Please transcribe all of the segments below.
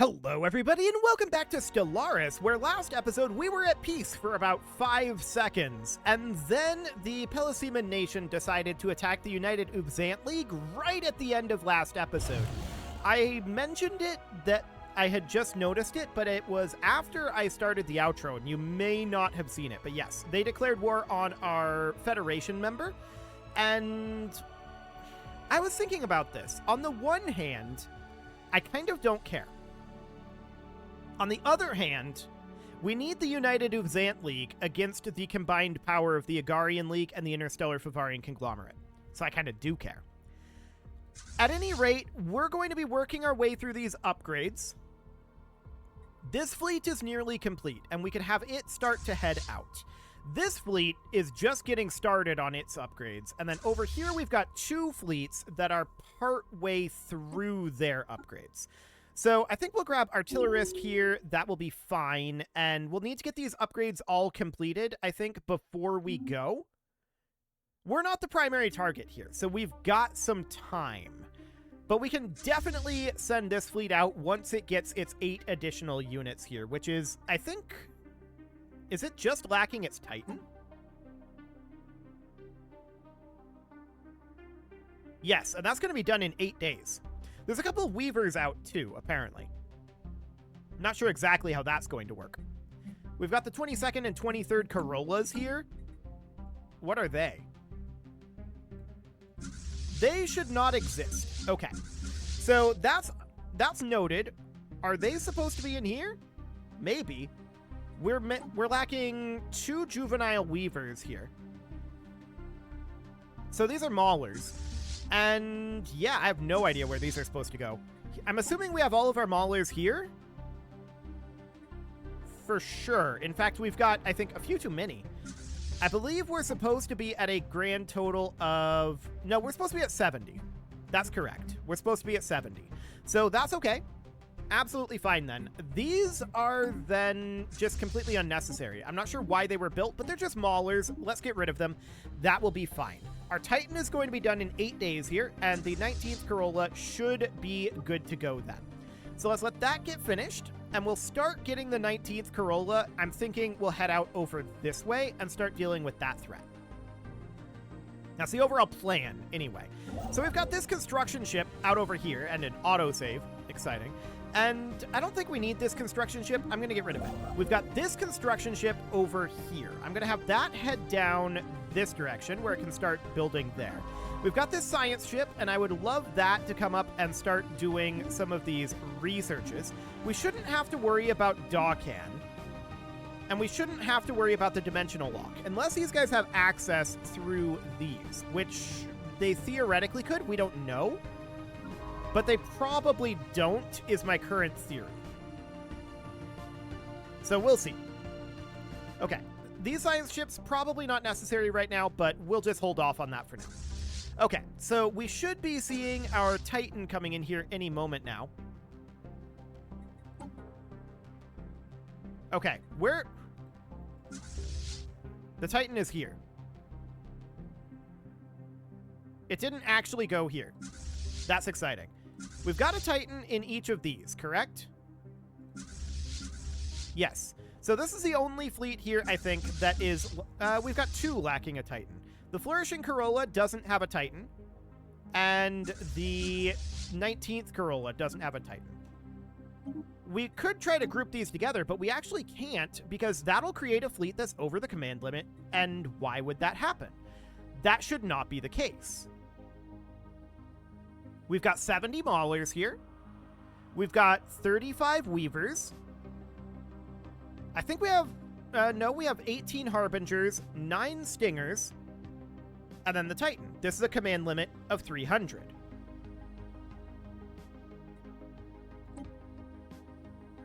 Hello everybody and welcome back to Stellaris, where last episode we were at peace for about 5 seconds, and then the Peliseman Nation decided to attack the United Ubzant League right at the end of last episode. I mentioned it that I had just noticed it, but it was after I started the outro, and you may not have seen it, but yes, they declared war on our Federation member, and I was thinking about this. On the one hand, I kind of don't care. On the other hand, we need the United Ubzant League against the combined power of the Agarian League and the Interstellar Favarian Conglomerate. So I kind of do care. At any rate, we're going to be working our way through these upgrades. This fleet is nearly complete, and we can have it start to head out. This fleet is just getting started on its upgrades, and then over here we've got 2 fleets that are part way through their upgrades. So I think we'll grab Artillerist here. That will be fine. And we'll need to get these upgrades all completed, I think, before we go. We're not the primary target here, so we've got some time. But we can definitely send this fleet out once it gets its 8 additional units here, which is, I think... Is it just lacking its Titan? Yes, and that's going to be done in 8 days. There's a couple of Weavers out, too, apparently. Not sure exactly how that's going to work. We've got the 22nd and 23rd Corollas here. What are they? They should not exist. Okay. So that's noted. Are they supposed to be in here? Maybe. We're lacking 2 juvenile Weavers here. So these are Maulers. And yeah, I have no idea where these are supposed to go. I'm assuming we have all of our Maulers here. For sure. In fact, we've got, I think, a few too many. I believe we're supposed to be at a grand total of... No, we're supposed to be at 70. That's correct. We're supposed to be at 70. So that's okay. Absolutely fine then. These are then just completely unnecessary. I'm not sure why they were built, but they're just Maulers. Let's get rid of them. That will be fine. Our Titan is going to be done in 8 days here, and the 19th Corolla should be good to go then. So let's let that get finished, and we'll start getting the 19th Corolla. I'm thinking we'll head out over this way and start dealing with that threat. That's the overall plan, anyway. So we've got this construction ship out over here, and an autosave. Exciting. And I don't think we need this construction ship. I'm going to get rid of it. We've got this construction ship over here. I'm going to have that head down this direction where it can start building there. We've got this science ship, and I would love that to come up and start doing some of these researches. We shouldn't have to worry about Dawkan, and we shouldn't have to worry about the dimensional lock, unless these guys have access through these, which they theoretically could. We don't know. But they probably don't, is my current theory. So we'll see. Okay, these science ships, probably not necessary right now, but we'll just hold off on that for now. Okay, so we should be seeing our Titan coming in here any moment now. Okay, where... The Titan is here. It didn't actually go here. That's exciting. We've got a Titan in each of these, correct? Yes. So this is the only fleet here, I think, that is... we've got 2 lacking a Titan. The Flourishing Corolla doesn't have a Titan, and the 19th Corolla doesn't have a Titan. We could try to group these together, but we actually can't, because that'll create a fleet that's over the command limit, and why would that happen? That should not be the case. We've got 70 Maulers here. We've got 35 Weavers. I think we have... no, we have 18 Harbingers, 9 Stingers, and then the Titan. This is a command limit of 300.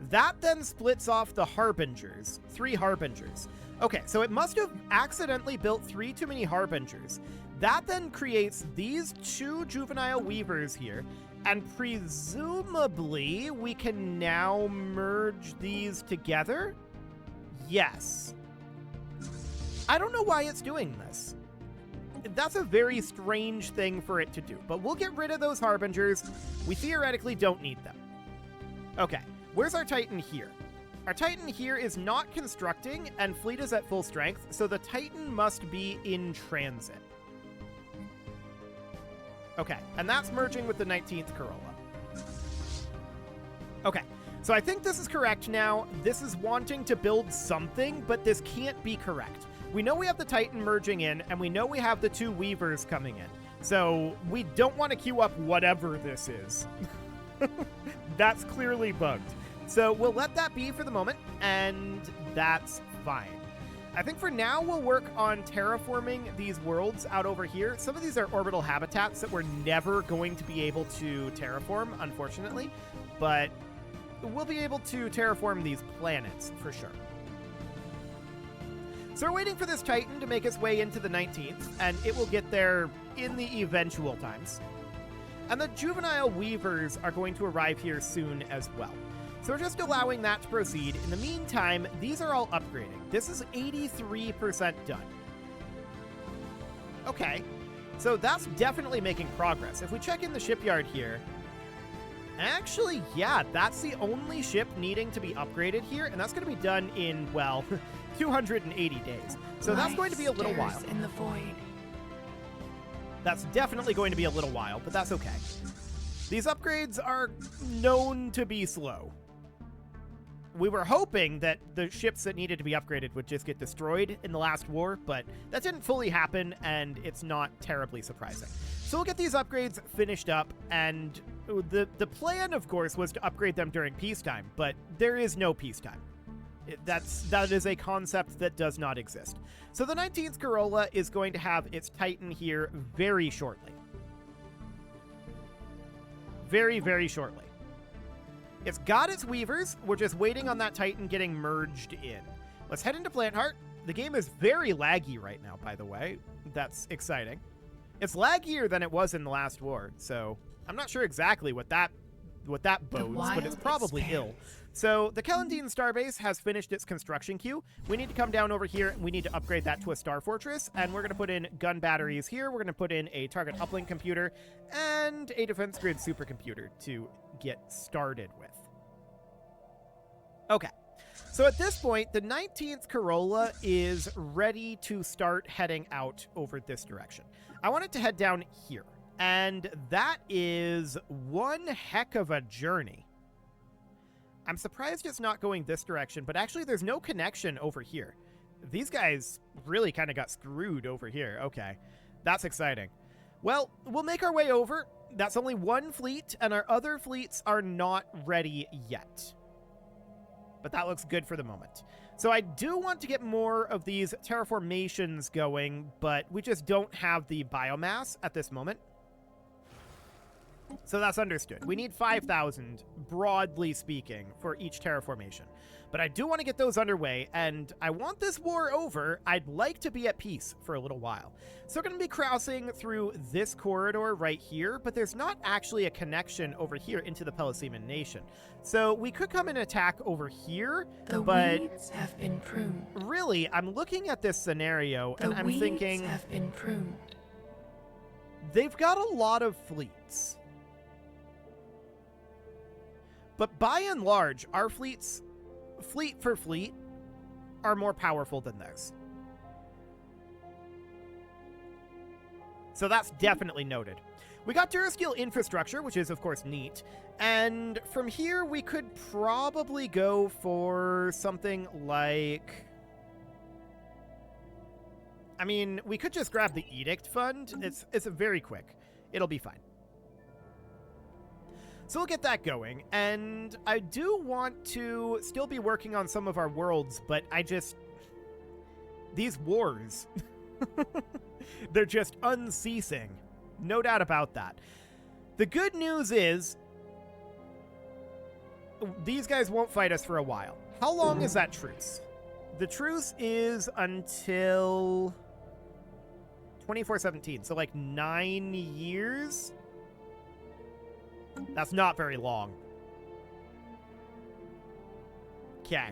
That then splits off the Harbingers. 3 Harbingers. Okay, so it must have accidentally built 3 too many Harbingers. That then creates these 2 juvenile Weavers here, and presumably we can now merge these together? Yes. I don't know why it's doing this. That's a very strange thing for it to do, but we'll get rid of those Harbingers. We theoretically don't need them. Okay, Where's our Titan here? Our Titan here is not constructing, and fleet is at full strength, so the Titan must be in transit. Okay, and that's merging with the 19th Corolla. Okay, so I think this is correct now. This is wanting to build something, but this can't be correct. We know we have the Titan merging in, and we know we have the 2 Weavers coming in. So we don't want to queue up whatever this is. That's clearly bugged. So we'll let that be for the moment, and that's fine. I think for now we'll work on terraforming these worlds out over here. Some of these are orbital habitats that we're never going to be able to terraform, unfortunately, but we'll be able to terraform these planets for sure. So we're waiting for this Titan to make its way into the 19th, and it will get there in the eventual times. And the juvenile Weavers are going to arrive here soon as well. So we're just allowing that to proceed. In the meantime, these are all upgrading. This is 83% done. Okay, so that's definitely making progress. If we check in the shipyard here, actually, yeah, that's the only ship needing to be upgraded here, and that's going to be done in, well, 280 days. So that's going to be a little while. In the void. That's definitely going to be a little while, but that's okay. These upgrades are known to be slow. We were hoping that the ships that needed to be upgraded would just get destroyed in the last war, but that didn't fully happen, and it's not terribly surprising. So we'll get these upgrades finished up, and the plan, of course, was to upgrade them during peacetime, but there is no peacetime. That is a concept that does not exist. So the 19th Corolla is going to have its Titan here very shortly. Very, very shortly. It's got its Weavers. We're just waiting on that Titan getting merged in. Let's head into Plantheart. The game is very laggy right now, by the way. That's exciting. It's laggier than it was in the last war, so I'm not sure exactly what that bodes, but it's probably ill. So the Kellandine Starbase has finished its construction queue. We need to come down over here, and we need to upgrade that to a Star Fortress, and we're going to put in gun batteries here. We're going to put in a target uplink computer and a defense grid supercomputer to get started with. Okay, so at this point, the 19th Corolla is ready to start heading out over this direction. I want it to head down here, and that is one heck of a journey. I'm surprised it's not going this direction, but actually there's no connection over here. These guys really kind of got screwed over here. Okay, that's exciting. Well, we'll make our way over. That's only one fleet, and our other fleets are not ready yet. But that looks good for the moment. So I do want to get more of these terraformations going, but we just don't have the biomass at this moment. So that's understood. We need 5,000, broadly speaking, for each terraformation. But I do want to get those underway, and I want this war over. I'd like to be at peace for a little while. So we're going to be crossing through this corridor right here, but there's not actually a connection over here into the Pelosiman Nation. So we could come and attack over here, but weeds have been pruned. Really, I'm looking at this scenario, and I'm thinking... The weeds have been pruned. They've got a lot of fleets. But by and large, our fleets, fleet for fleet, are more powerful than theirs. So that's definitely noted. We got Durasteel infrastructure, which is, of course, neat. And from here, we could probably go for something like... I mean, we could just grab the Edict Fund. It's very quick. It'll be fine. So we'll get that going, and I do want to still be working on some of our worlds, but these wars, they're just unceasing. No doubt about that. The good news is, these guys won't fight us for a while. How long is that truce? The truce is until 2417, so like 9 years? That's not very long. Okay.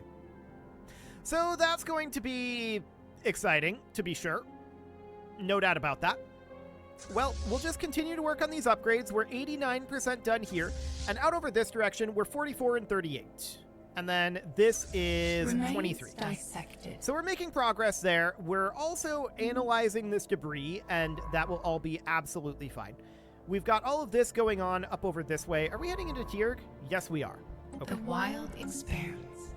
So that's going to be exciting, to be sure. No doubt about that. Well, we'll just continue to work on these upgrades. We're 89% done here. And out over this direction, we're 44 and 38. And then this is Remains 23. dissected. So we're making progress there. We're also analyzing this debris, and that will all be absolutely fine. We've got all of this going on up over this way. Are we heading into Tierg? Yes, we are. Okay. The wild expands.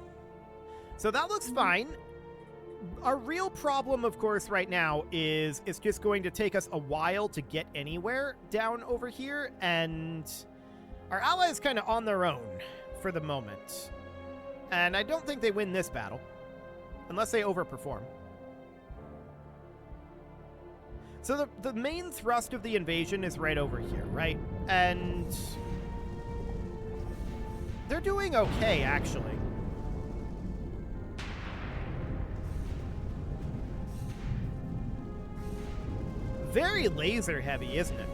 So that looks fine. Our real problem, of course, right now is it's just going to take us a while to get anywhere down over here, and our allies kind of on their own for the moment. And I don't think they win this battle, unless they overperform. So the main thrust of the invasion is right over here, right? And they're doing okay, actually. Very laser heavy, isn't it?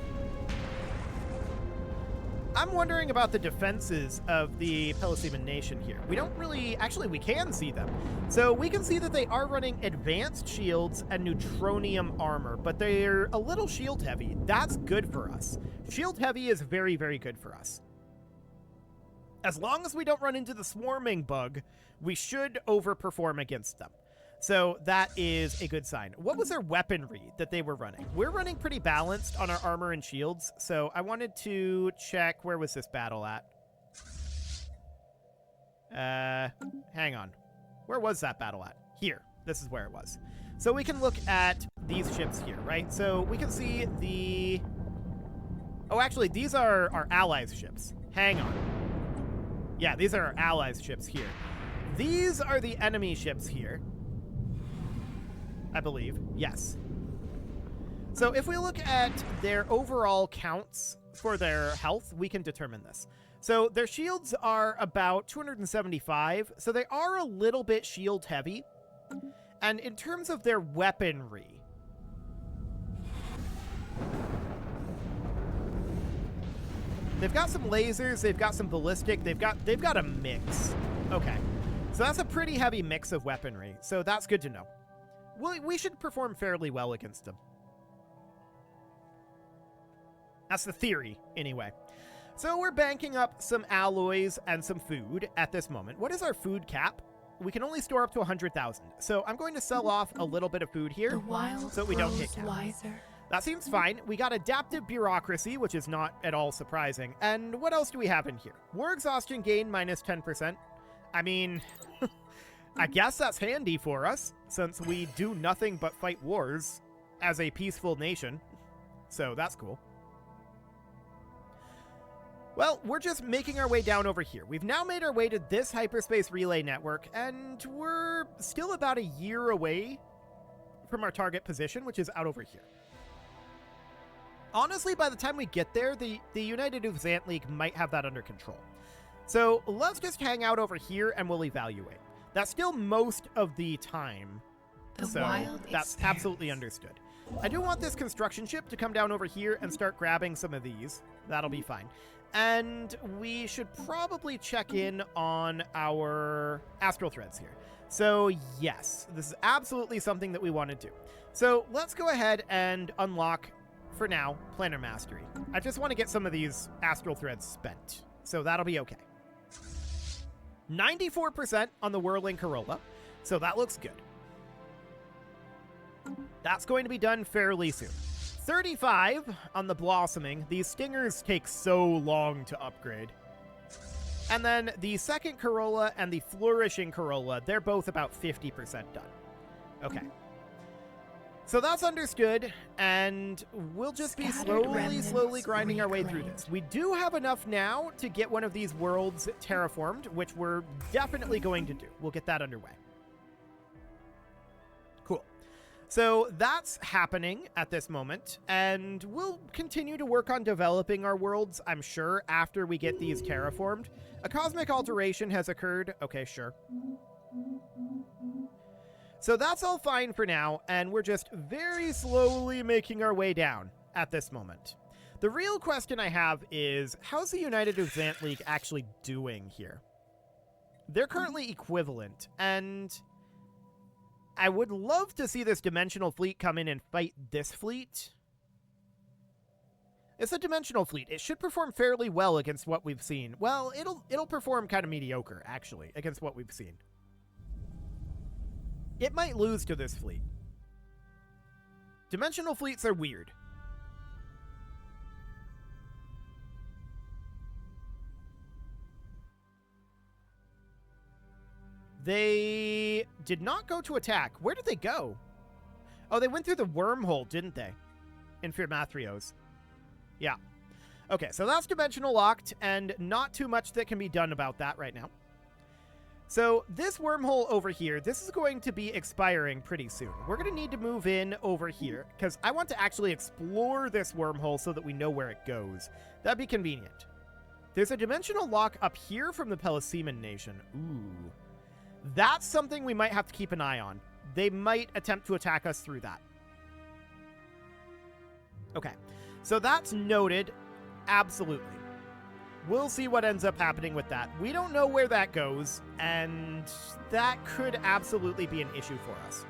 I'm wondering about the defenses of the Pelosiman Nation here. We don't really... Actually, we can see them. So we can see that they are running advanced shields and neutronium armor, but they're a little shield heavy. That's good for us. Shield heavy is very, very good for us. As long as we don't run into the swarming bug, we should overperform against them. So that is a good sign. What was their weaponry that they were running? We're running pretty balanced on our armor and shields, so I wanted to check where was this battle at. Hang on. Where was that battle at? Here. This is where it was. So we can look at these ships here, right? So we can see the... Oh, actually, these are our allies' ships. Hang on. Yeah, these are our allies' ships here. These are the enemy ships here. I believe. Yes. So if we look at their overall counts for their health, we can determine this. So their shields are about 275, so they are a little bit shield heavy. And in terms of their weaponry, they've got some lasers, they've got some ballistic, they've got a mix. Okay. So that's a pretty heavy mix of weaponry, so that's good to know. We should perform fairly well against them. That's the theory, anyway. So we're banking up some alloys and some food at this moment. What is our food cap? We can only store up to 100,000. So I'm going to sell off a little bit of food here The wild so we don't hit cap. wiser. That seems fine. We got adaptive bureaucracy, which is not at all surprising. And what else do we have in here? War exhaustion gain minus 10%. I mean... I guess that's handy for us, since we do nothing but fight wars as a peaceful nation. So that's cool. Well, we're just making our way down over here. We've now made our way to this hyperspace relay network, and we're still about a year away from our target position, which is out over here. Honestly, by the time we get there, the United Uvzant League might have that under control. So let's just hang out over here and we'll evaluate. That's still most of the time. So that's absolutely understood. I do want this construction ship to come down over here and start grabbing some of these. That'll be fine. And we should probably check in on our astral threads here. So yes, this is absolutely something that we want to do. So let's go ahead and unlock, for now, Planar Mastery. I just want to get some of these astral threads spent. So that'll be okay. 94% on the Whirling Corolla, so that looks good. That's going to be done fairly soon. 35 on the Blossoming. These Stingers take so long to upgrade. And then the second Corolla and the Flourishing Corolla, they're both about 50% done. Okay. So that's understood, and we'll just be slowly grinding our way through this. We do have enough now to get one of these worlds terraformed, which we're definitely going to do. We'll get that underway. Cool. So that's happening at this moment, and we'll continue to work on developing our worlds, I'm sure, after we get these terraformed. A cosmic alteration has occurred. Okay, sure. So that's all fine for now, and we're just very slowly making our way down at this moment. The real question I have is, how's the United Uvzant League actually doing here? They're currently equivalent, and I would love to see this dimensional fleet come in and fight this fleet. It's a dimensional fleet. It should perform fairly well against what we've seen. Well, it'll perform kind of mediocre, actually, against what we've seen. It might lose to this fleet. Dimensional fleets are weird. They did not go to attack. Where did they go? Oh, they went through the wormhole, didn't they? In Firmathrios. Yeah. Okay, so that's dimensional locked, and not too much that can be done about that right now. So this wormhole over here, this is going to be expiring pretty soon. We're going to need to move in over here, because I want to actually explore this wormhole so that we know where it goes. That'd be convenient. There's a dimensional lock up here from the Pelosiman Nation. Ooh. That's something we might have to keep an eye on. They might attempt to attack us through that. Okay, so that's noted. Absolutely. We'll see what ends up happening with that. We don't know where that goes, and that could absolutely be an issue for us.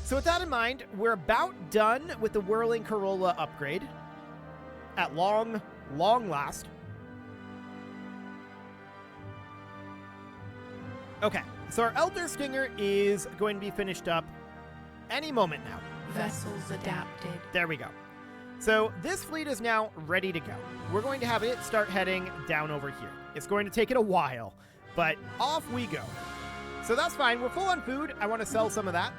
So with that in mind, we're about done with the Whirling Corolla upgrade. At long last. Okay, so our Elder Stinger is going to be finished up any moment now. Vessels adapted. There we go. So this fleet is now ready to go. We're going to have it start heading down over here. It's going to take it a while, but off we go. So that's fine. We're full on food. I want to sell some of that.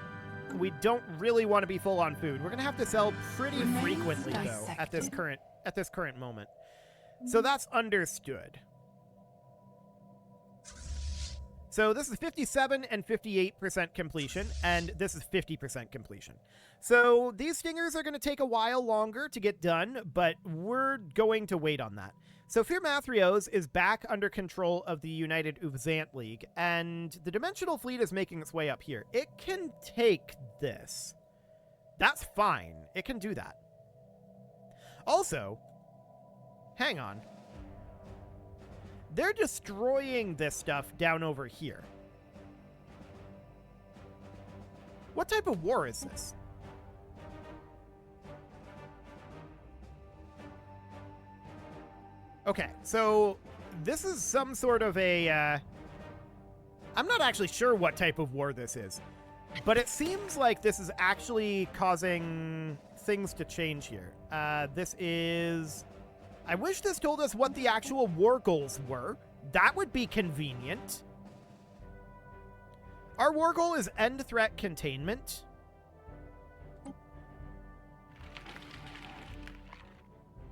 We don't really want to be full on food. We're going to have to sell pretty frequently, though, at this current moment. So that's understood. So this is 57 and 58% completion, and this is 50% completion. So these stingers are going to take a while longer to get done, but we're going to wait on that. So Firmathrios is back under control of the United Uvzant League, and the Dimensional Fleet is making its way up here. It can take this. That's fine. It can do that. Also, hang on. They're destroying this stuff down over here. What type of war is this? Okay, so this is some sort of a... I'm not actually sure what type of war this is, but it seems like this is actually causing things to change here. This is... I wish this told us what the actual war goals were. That would be convenient. Our war goal is end threat containment.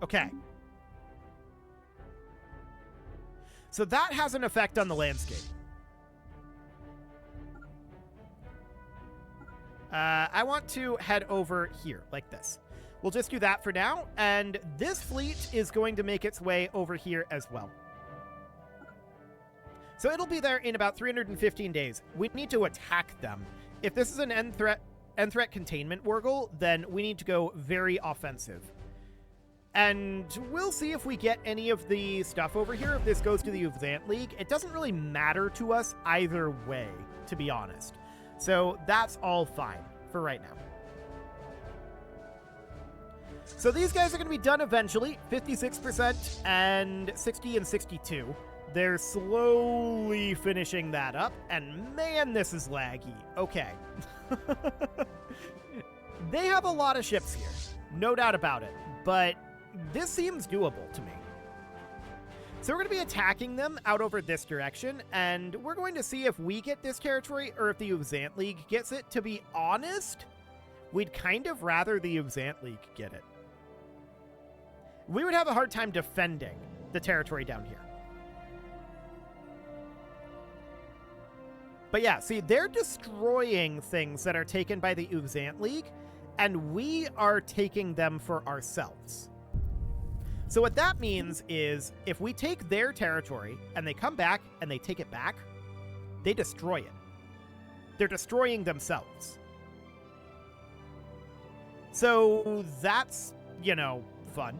Okay. So that has an effect on the landscape. I want to head over here, like this. We'll just do that for now, and this fleet is going to make its way over here as well. So it'll be there in about 315 days. We need to attack them. If this is an end threat containment war goal, then we need to go very offensive. And we'll see if we get any of the stuff over here. If this goes to the Uvzant League, it doesn't really matter to us either way, to be honest. So that's all fine for right now. So these guys are going to be done eventually, 56% and 60 and 62. They're slowly finishing that up, and man, this is laggy. Okay. They have a lot of ships here, no doubt about it, but this seems doable to me. So we're going to be attacking them out over this direction, and we're going to see if we get this territory or if the Uvzant League gets it. To be honest, we'd kind of rather the Uvzant League get it. We would have a hard time defending the territory down here. But yeah, see, they're destroying things that are taken by the Uvzant League, and we are taking them for ourselves. So what that means is, if we take their territory, and they come back, and they take it back, they destroy it. They're destroying themselves. So that's, you know, fun.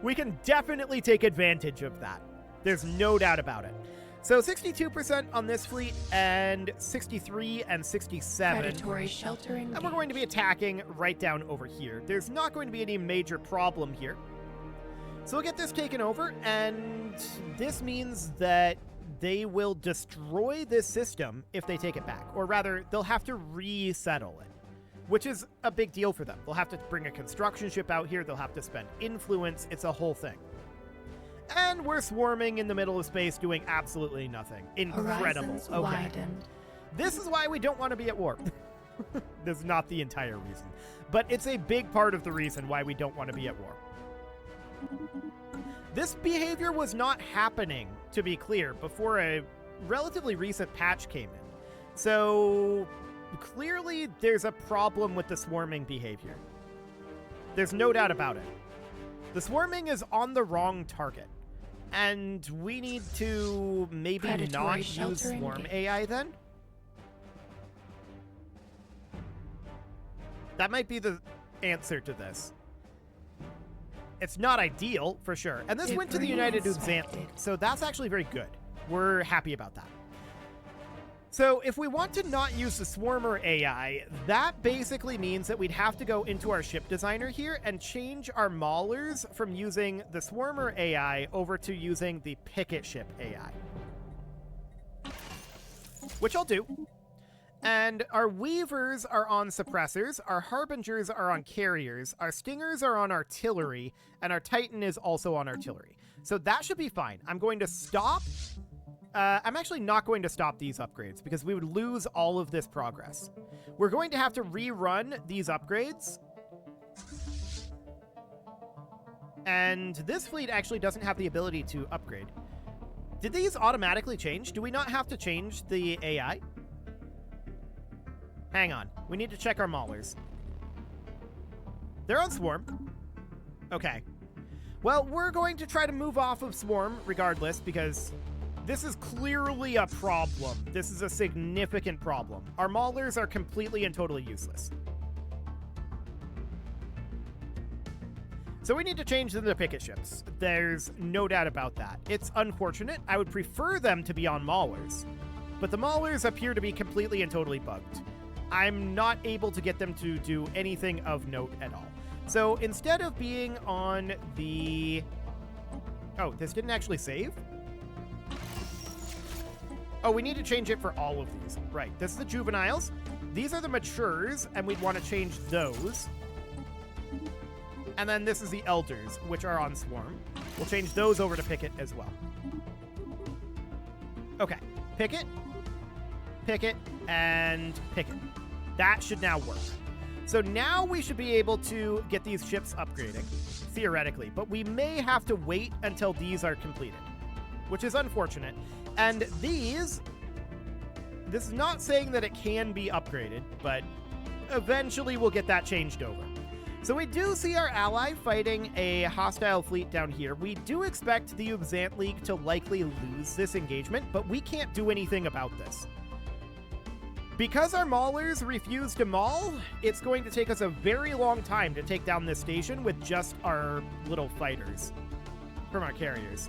We can definitely take advantage of that. There's no doubt about it. So 62% on this fleet, and 63 and 67. Predatory shelter engaged. And we're going to be attacking right down over here. There's not going to be any major problem here. So we'll get this taken over, and this means that they will destroy this system if they take it back. Or rather, they'll have to resettle it, which is a big deal for them. They'll have to bring a construction ship out here. They'll have to spend influence. It's a whole thing. And we're swarming in the middle of space doing absolutely nothing. Incredible. Horizons Okay. widened. This is why we don't want to be at war. This is not the entire reason, but it's a big part of the reason why we don't want to be at war. This behavior was not happening, to be clear, before a relatively recent patch came in. So clearly there's a problem with the swarming behavior. There's no doubt about it. The swarming is on the wrong target. And we need to maybe Predatory not use shelter swarm engaged. AI then? That might be the answer to this. It's not ideal, for sure. And this went to the Debris United inspected. Uxanthic, so that's actually very good. We're happy about that. So if we want to not use the Swarmer AI, that basically means that we'd have to go into our ship designer here and change our maulers from using the Swarmer AI over to using the Picket Ship AI. Which I'll do. And our Weavers are on suppressors, our Harbingers are on carriers, our Stingers are on artillery, and our Titan is also on artillery. So that should be fine. I'm going to stop. I'm actually not going to stop these upgrades because we would lose all of this progress. We're going to have to rerun these upgrades. And this fleet actually doesn't have the ability to upgrade. Did these automatically change? Do we not have to change the AI? Hang on. We need to check our maulers. They're on Swarm. Okay. Well, we're going to try to move off of Swarm regardless because this is clearly a problem. This is a significant problem. Our maulers are completely and totally useless. So we need to change them to picket ships. There's no doubt about that. It's unfortunate. I would prefer them to be on maulers, but the maulers appear to be completely and totally bugged. I'm not able to get them to do anything of note at all. So instead of being on the... Oh, this didn't actually save? Oh, we need to change it for all of these. Right, this is the juveniles. These are the matures, and we'd want to change those. And then this is the elders, which are on Swarm. We'll change those over to Picket as well. Okay, Picket, Picket, and Picket. That should now work. So now we should be able to get these ships upgrading, theoretically, but we may have to wait until these are completed, which is unfortunate. And this is not saying that it can be upgraded, but eventually we'll get that changed over. So we do see our ally fighting a hostile fleet down here. We do expect the Uxant League to likely lose this engagement, but we can't do anything about this. Because our maulers refuse to maul, it's going to take us a very long time to take down this station with just our little fighters from our carriers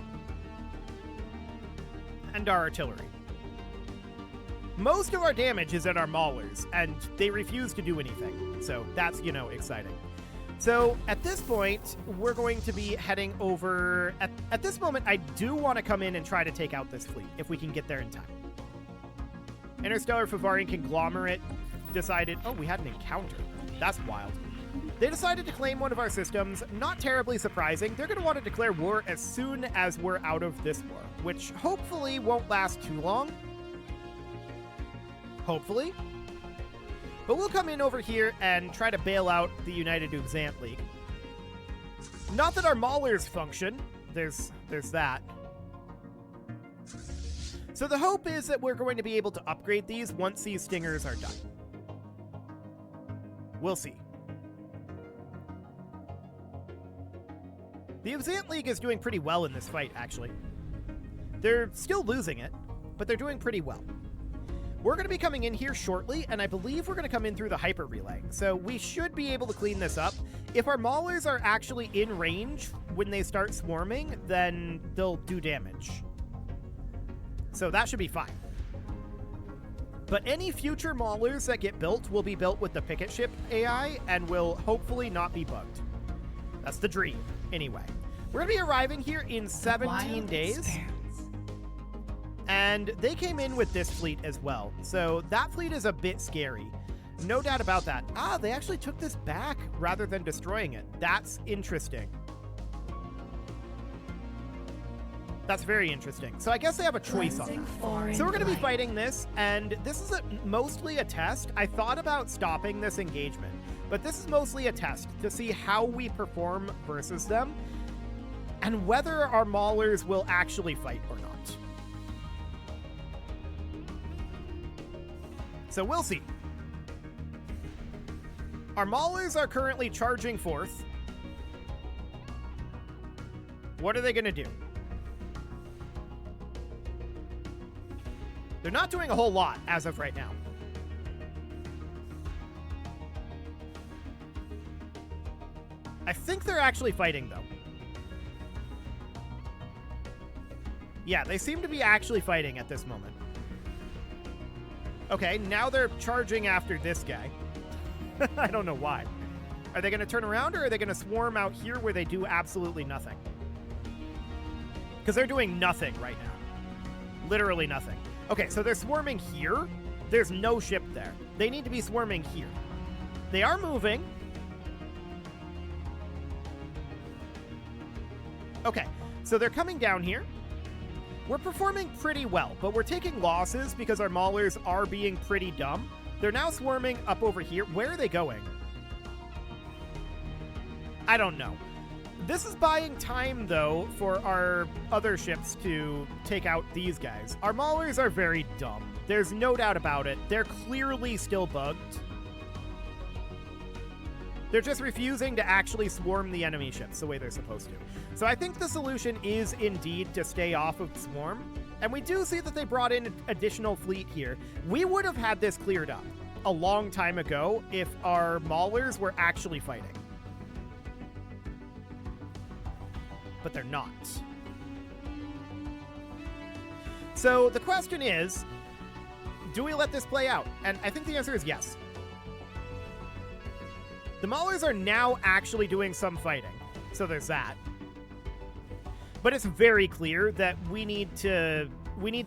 and our artillery. Most of our damage is in our maulers, and they refuse to do anything. So that's, exciting. So at this point, we're going to be heading over... At this moment, I do want to come in and try to take out this fleet, if we can get there in time. Interstellar Favarian Conglomerate decided... Oh, we had an encounter. That's wild. They decided to claim one of our systems. Not terribly surprising. They're going to want to declare war as soon as we're out of this war, which hopefully won't last too long. Hopefully. But we'll come in over here and try to bail out the United Uxant League. Not that our maulers function. There's that. So the hope is that we're going to be able to upgrade these once these stingers are done. We'll see. The Uxant League is doing pretty well in this fight, actually. They're still losing it, but they're doing pretty well. We're going to be coming in here shortly, and I believe we're going to come in through the hyper relay. So we should be able to clean this up. If our maulers are actually in range when they start swarming, then they'll do damage. So that should be fine. But any future Maulers that get built will be built with the picket ship AI and will hopefully not be bugged. That's the dream, anyway. We're going to be arriving here in 17 days. Expanse. And they came in with this fleet as well. So that fleet is a bit scary. No doubt about that. Ah, they actually took this back rather than destroying it. That's interesting. That's very interesting. So I guess they have a choice on that. So we're going to be fighting this, and this is mostly a test. I thought about stopping this engagement, but this is mostly a test to see how we perform versus them and whether our Maulers will actually fight or not. So we'll see. Our Maulers are currently charging forth. What are they going to do? They're not doing a whole lot as of right now. I think they're actually fighting, though. Yeah, they seem to be actually fighting at this moment. Okay, now they're charging after this guy. I don't know why. Are they going to turn around, or are they going to swarm out here where they do absolutely nothing? Because they're doing nothing right now. Literally nothing. Okay, so they're swarming here. There's no ship there. They need to be swarming here. They are moving. Okay, so they're coming down here. We're performing pretty well, but we're taking losses because our Maulers are being pretty dumb. They're now swarming up over here. Where are they going? I don't know. This is buying time, though, for our other ships to take out these guys. Our Maulers are very dumb. There's no doubt about it. They're clearly still bugged. They're just refusing to actually swarm the enemy ships the way they're supposed to. So I think the solution is indeed to stay off of swarm. And we do see that they brought in an additional fleet here. We would have had this cleared up a long time ago if our Maulers were actually fighting. But they're not. So the question is, do we let this play out? And I think the answer is yes. The Maulers are now actually doing some fighting, so there's that. But it's very clear that we need to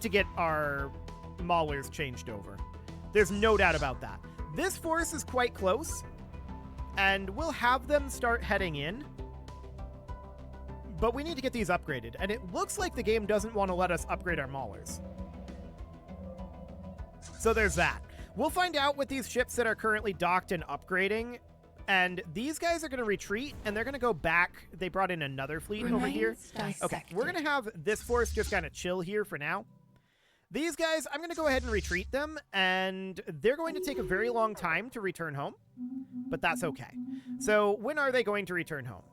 get our Maulers changed over. There's no doubt about that. This force is quite close, and we'll have them start heading in. But we need to get these upgraded, and it looks like the game doesn't want to let us upgrade our Maulers. So there's that. We'll find out with these ships that are currently docked and upgrading, and these guys are going to retreat, and they're going to go back. They brought in another fleet over here. Okay, we're going to have this force just kind of chill here for now. These guys, I'm going to go ahead and retreat them, and they're going to take a very long time to return home, but that's okay. So when are they going to return home?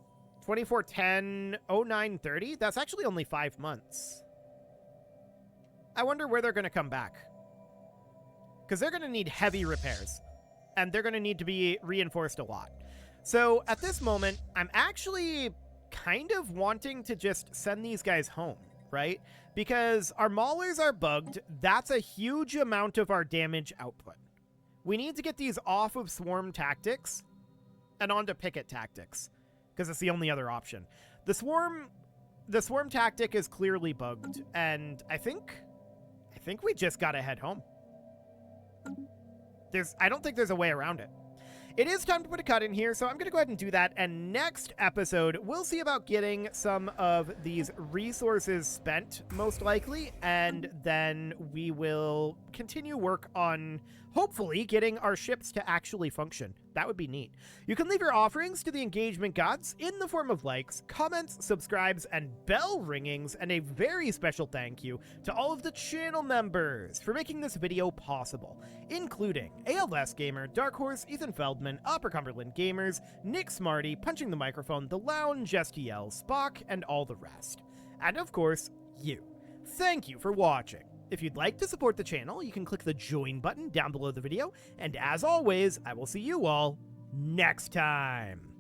2410, 0930? That's actually only 5 months. I wonder where they're going to come back. Because they're going to need heavy repairs. And they're going to need to be reinforced a lot. So at this moment, I'm actually kind of wanting to just send these guys home, right? Because our Maulers are bugged. That's a huge amount of our damage output. We need to get these off of swarm tactics and onto picket tactics. Because it's the only other option. The swarm tactic is clearly bugged, and I think we just gotta head home. I don't think there's a way around it. It is time to put a cut in here, so I'm gonna go ahead and do that, and next episode, we'll see about getting some of these resources spent, most likely, and then we will continue work on, hopefully, getting our ships to actually function. That would be neat. You can leave your offerings to the engagement gods in the form of likes, comments, subscribes, and bell ringings, and a very special thank you to all of the channel members for making this video possible, including ALS Gamer, Dark Horse, Ethan Feldman, Upper Cumberland Gamers, Nick Smarty, Punching the Microphone, The Lounge, STL, Spock, and all the rest. And of course, you. Thank you for watching. If you'd like to support the channel, you can click the join button down below the video, and as always, I will see you all next time.